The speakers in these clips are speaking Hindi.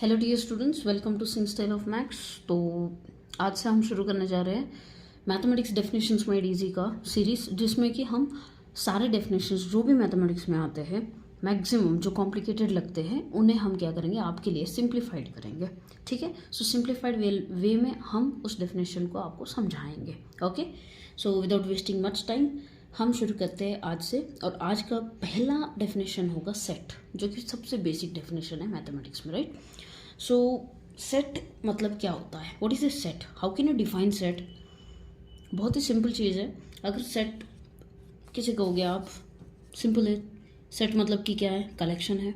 Hello dear students, welcome to Singh style of maths. तो आज से हम शुरू करने जा रहे हैं मैथमेटिक्स डेफिनेशंस मेड इजी का सीरीज़, जिसमें कि हम सारे डेफिनेशंस जो भी मैथमेटिक्स में आते हैं, मैक्सिमम जो कॉम्प्लिकेटेड लगते हैं, उन्हें हम क्या करेंगे, आपके लिए सिंप्लीफाइड करेंगे। ठीक है, सो सिंप्लीफाइड वे में हम उस डेफिनेशन को आपको समझाएंगे। Okay, so without wasting much time हम शुरू करते हैं आज से। और आज का पहला डेफिनेशन होगा सेट, जो कि सबसे बेसिक डेफिनेशन है मैथमेटिक्स में, राइट। सो सेट मतलब क्या होता है, what is a set, how can you define set. बहुत ही सिंपल चीज़ है। अगर सेट किसे कहोगे आप, सिंपल है। सेट मतलब कि क्या है, कलेक्शन है,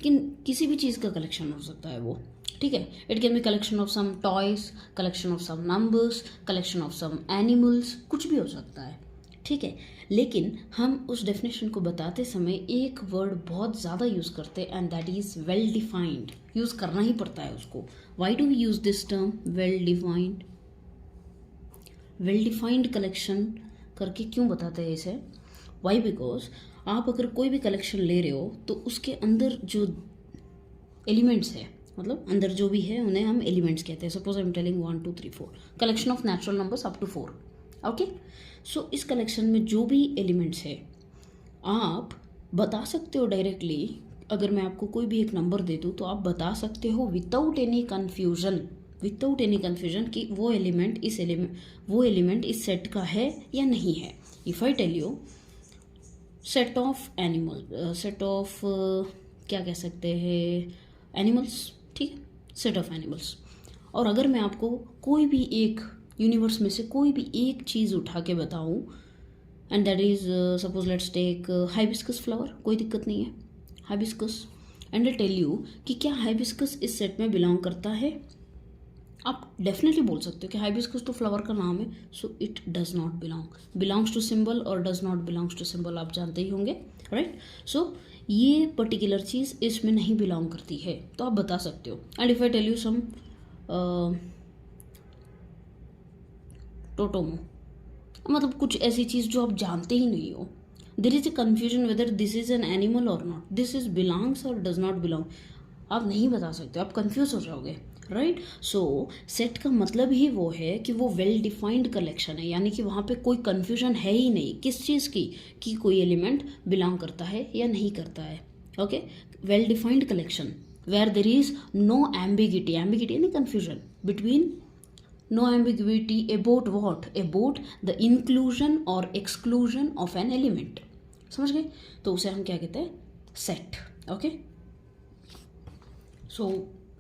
किसी भी चीज़ का कलेक्शन हो सकता है वो। ठीक है, it can be collection of some toys, collection of some numbers, collection of some animals, कुछ भी हो सकता है। ठीक है, लेकिन हम उस डेफिनेशन को बताते समय एक वर्ड बहुत ज़्यादा यूज़ करते हैं, and that is well defined. Use करना ही पड़ता है उसको। Why do we use this term well defined. Well defined collection करके क्यों बताते हैं इसे, वाई, बिकॉज आप अगर कोई भी कलेक्शन ले रहे हो तो उसके अंदर जो एलिमेंट्स है, मतलब अंदर जो भी है, उन्हें हम एलिमेंट्स कहते हैं। Suppose I am telling 1 2 3 4 collection of natural numbers up to 4। Okay, so इस कलेक्शन में जो भी एलिमेंट्स है, आप बता सकते हो डायरेक्टली। अगर मैं आपको कोई भी एक नंबर दे दूँ तो आप बता सकते हो विदाउट एनी कन्फ्यूजन, कि वो एलिमेंट इस सेट का है या नहीं है। If I tell you set of animal, set of क्या कह सकते हैं, एनिमल्स। ठीक है, सेट ऑफ एनिमल्स। और अगर मैं आपको कोई भी एक यूनिवर्स में से कोई भी एक चीज़ उठा के बताऊँ, and that is suppose let's take hibiscus flower, कोई दिक्कत नहीं है, hibiscus, and I tell you कि क्या हाइबिस्कस इस सेट में बिलोंग करता है, आप डेफिनेटली बोल सकते हो कि हाइबिस्कस तो फ्लावर का नाम है, so it does not belongs to symbol, और does not belongs to symbol आप जानते ही होंगे, राइट। सो ये पर्टिकुलर चीज़ इसमें नहीं बिलोंग करती है, तो आप बता सकते हो। And if I tell you some टोटोमो, मतलब कुछ ऐसी चीज़ जो आप जानते ही नहीं हो, there is a confusion whether this is an animal और नॉट, दिस इज बिलोंग्स और डज नॉट बिलोंग, आप नहीं बता सकते, आप कंफ्यूज हो जाओगे, राइट। सो सेट का मतलब ही वो है कि वो वेल डिफाइंड कलेक्शन है, यानी कि वहाँ पे कोई कन्फ्यूजन है ही नहीं किस चीज़ की, कि कोई एलिमेंट बिलोंग करता है या नहीं करता है। Okay, well defined collection where there is no ambiguity यानी confusion between, no ambiguity about what, about the inclusion or exclusion of an element। समझ गए, तो उसे हम क्या कहते हैं, सेट। ओके, सो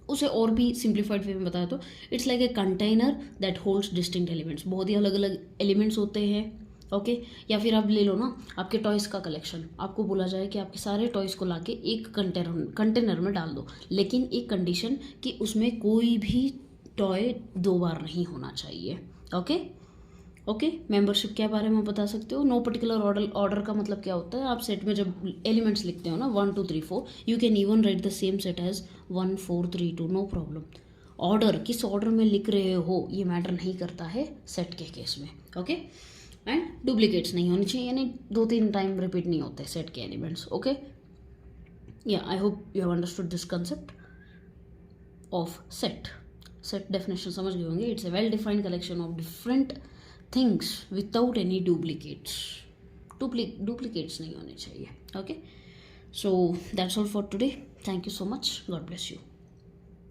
उसे और भी सिंप्लीफाइड वे में बताया तो it's like a container that holds distinct elements. बहुत ही अलग अलग एलिमेंट्स होते हैं। ओके, या फिर आप ले लो ना आपके टॉयज़ का कलेक्शन, आपको बोला जाए कि आपके सारे टॉयज़ को लाके एक कंटेनर में डाल दो, लेकिन एक कंडीशन कि उसमें कोई भी टॉय 2 बार नहीं होना चाहिए। ओके, मेंबरशिप के बारे में बता सकते हो। नो पर्टिकुलर ऑर्डर का मतलब क्या होता है, आप सेट में जब एलिमेंट्स लिखते हो ना 1 2 3 4, you can even write the same set as 1 4 3 2, no problem. Order किस ऑर्डर में लिख रहे हो ये मैटर नहीं करता है सेट के केस में। ओके, एंड डुप्लीकेट्स नहीं होनी चाहिए, यानी 2-3 टाइम रिपीट नहीं होते सेट के एलिमेंट्स। ओके, या I hope you have understood this concept of set definition समझ गए होंगे। It's a well defined collection of different things without any duplicates नहीं होने चाहिए। Okay, so that's all for today. Thank you so much, God bless you.